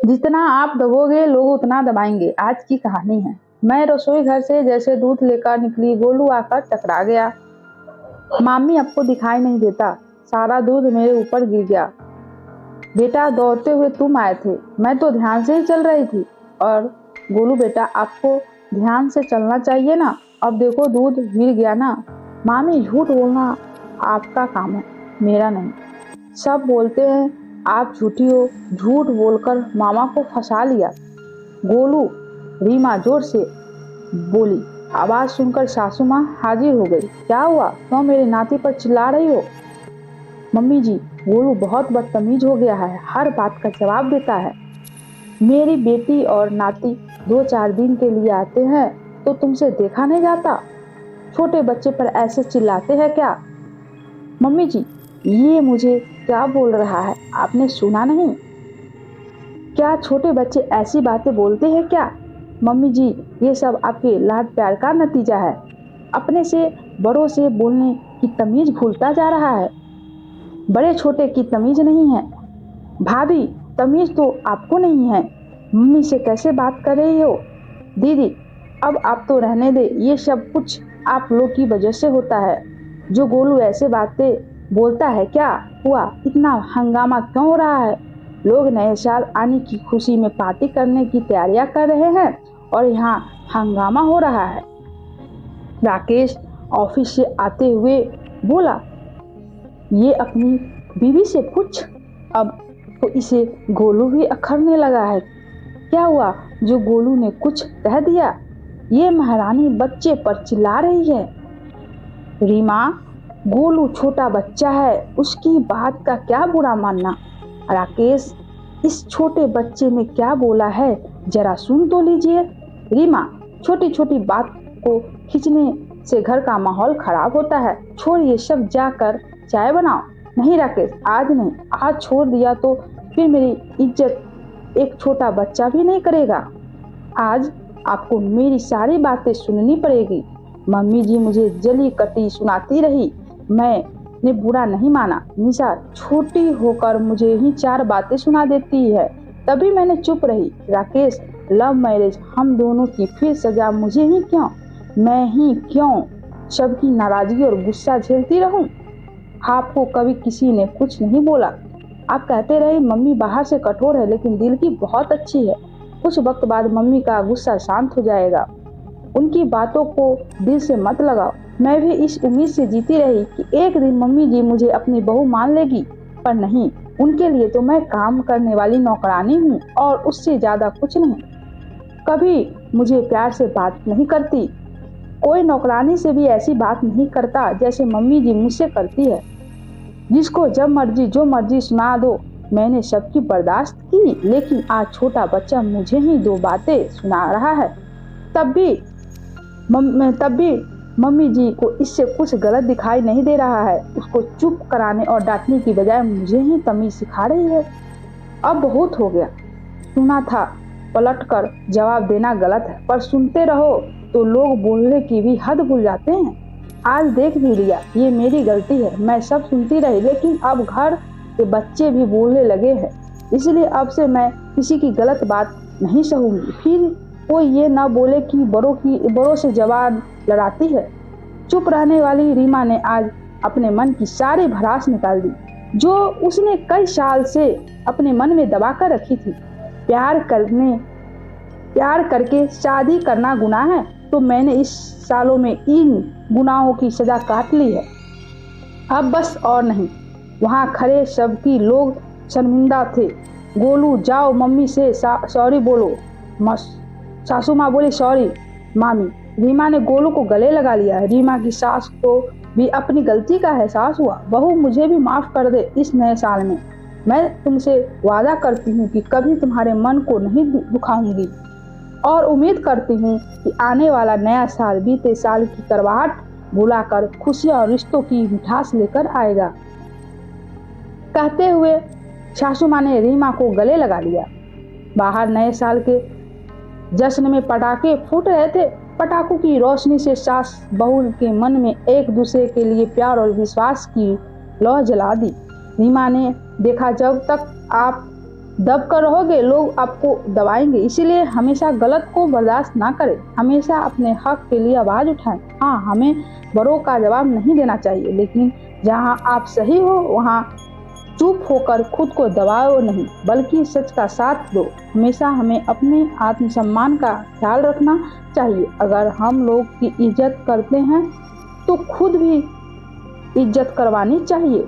जितना आप दबोगे लोग उतना दबाएंगे। आज की कहानी है। मैं रसोई घर से जैसे दूध लेकर निकली, गोलू आकर टकरा गया। मामी आपको दिखाई नहीं देता, सारा दूध मेरे ऊपर गिर गया। बेटा दौड़ते हुए तुम आए थे, मैं तो ध्यान से ही चल रही थी। और गोलू बेटा आपको ध्यान से चलना चाहिए ना, अब देखो दूध गिर गया ना। मामी झूठ बोलना आपका काम है, मेरा नहीं। सब बोलते हैं आप झूठी हो, झूठ बोलकर मामा को फंसा लिया। गोलू, रीमा जोर से बोली। आवाज सुनकर सासू माँ हाजिर हो गई। क्या हुआ, क्यों मेरे नाती पर चिल्ला रही हो? मम्मी जी, गोलू बहुत बदतमीज हो गया है, हर बात का जवाब देता है। मेरी बेटी और नाती 2-4 दिन के लिए आते हैं तो तुमसे देखा नहीं जाता? छोटे बच्चे पर ऐसे चिल्लाते हैं क्या? मम्मी जी, ये मुझे क्या बोल रहा है, आपने सुना नहीं? क्या छोटे बच्चे ऐसी बातें बोलते हैं क्या? मम्मी जी, ये सब आपके लाड प्यार का नतीजा है। अपने से बड़ों से बोलने की तमीज भूलता जा रहा है। बड़े छोटे की तमीज नहीं है। भाभी, तमीज तो आपको नहीं है। मम्मी से कैसे बात कर रही हो? दीदी, अब आप तो रहने दे, ये सब कुछ आप लोग की वजह से होता है। जो गोलू ऐसे बातें बोलता है क्या हुआ, इतना हंगामा क्यों हो रहा है? लोग नए साल आने की खुशी में पार्टी करने की तैयारियां कर रहे हैं और यहाँ हंगामा हो रहा है। राकेश ऑफिस से आते हुए बोला, ये अपनी बीवी से पूछ। अब तो इसे गोलू भी अखरने लगा है। क्या हुआ जो गोलू ने कुछ कह दिया? ये महारानी बच्चे पर चिल्ला रही है। रीमा, गोलू छोटा बच्चा है, उसकी बात का क्या बुरा मानना? राकेश, इस छोटे बच्चे ने क्या बोला है, जरा सुन तो लीजिए। रीमा, छोटी छोटी बात को खींचने से घर का माहौल खराब होता है। छोड़िए सब, जाकर चाय बनाओ। नहीं राकेश, आज नहीं, आज छोड़ दिया तो फिर मेरी इज्जत एक छोटा बच्चा भी नहीं करेगा। आज आपको मेरी सारी बातें सुननी पड़ेगी। मम्मी जी मुझे जली कटी सुनाती रही, मैंने बुरा नहीं माना। निशा छोटी होकर मुझे ही 4 बातें सुना देती है, तभी मैंने चुप रही। राकेश, लव मैरिज हम दोनों की, फिर सजा मुझे ही क्यों? मैं ही क्यों सबकी नाराजगी और गुस्सा झेलती रहूं? आपको कभी किसी ने कुछ नहीं बोला। आप कहते रहे मम्मी बाहर से कठोर है लेकिन दिल की बहुत अच्छी है। कुछ वक्त बाद मम्मी का गुस्सा शांत हो जाएगा। उनकी बातों को दिल से मत लगाओ। मैं भी इस उम्मीद से जीती रही कि एक दिन मम्मी जी मुझे अपनी बहू मान लेगी, पर नहीं, उनके लिए तो मैं काम करने वाली नौकरानी हूँ और उससे ज्यादा कुछ नहीं। कभी मुझे प्यार से बात नहीं करती। कोई नौकरानी से भी ऐसी बात नहीं करता जैसे मम्मी जी मुझसे करती है। जिसको जब मर्जी जो मर्जी सुना दो, मैंने सबकी बर्दाश्त की, लेकिन आज छोटा बच्चा मुझे ही 2 बातें सुना रहा है। तब भी मम्मी जी को इससे कुछ गलत दिखाई नहीं दे रहा है। उसको चुप कराने और डांटने की बजाय मुझे ही तमीज सिखा रही है। अब बहुत हो गया। सुना था पलटकर जवाब देना गलत है, पर सुनते रहो तो लोग बोलने की भी हद भूल जाते हैं। आज देख भी लिया, ये मेरी गलती है। मैं सब सुनती रही, लेकिन अब घर के बच्चे भी बोलने लगे हैं, इसलिए अब से मैं किसी की गलत बात नहीं सहूंगी। फिर कोई ये ना बोले कि बड़ों से जवान लड़ाती है। चुप रहने वाली रीमा ने आज अपने मन की सारी भड़ास निकाल दी, जो उसने कई साल से अपने मन में दबा कर रखी थी। प्यार करके शादी करना गुनाह है, तो मैंने इस सालों में इन गुनाहों की सजा काट ली है। अब बस और नहीं। वहां खड़े सबकी लोग शर्मिंदा थे। गोलू, जाओ मम्मी से सॉरी बोलो। सासू माँ बोली, सॉरी मामी। रीमा ने गोलू को गले लगा लिया। रीमा की सास को भी अपनी गलती का एहसास हुआ। बहू, मुझे भी माफ कर दे इस नए साल में। मैं तुमसे वादा करती हूँ कि कभी तुम्हारे मन को नहीं दुखाऊंगी और उम्मीद करती हूँ कि आने वाला नया साल बीते साल की करवाहट भुलाकर खुशियां और रिश्तों की मिठास लेकर आएगा। कहते हुए सासू माँ ने रीमा को गले लगा लिया। बाहर नए साल के जश्न में पटाखे फूट रहे थे। पटाखों की रोशनी से सास बहू के मन में एक दूसरे के लिए प्यार और विश्वास की लौ जला दी। रीमा ने देखा, जब तक आप दब कर रहोगे लोग आपको दबाएंगे। इसीलिए हमेशा गलत को बर्दाश्त ना करें, हमेशा अपने हक के लिए आवाज उठाएं। हाँ, हमें बड़ों का जवाब नहीं देना चाहिए, लेकिन जहाँ आप सही हो वहाँ चुप होकर खुद को दबाओ नहीं, बल्कि सच का साथ दो। हमेशा हमें अपने आत्मसम्मान का ख्याल रखना चाहिए। अगर हम लोग की इज्जत करते हैं तो खुद भी इज्जत करवानी चाहिए।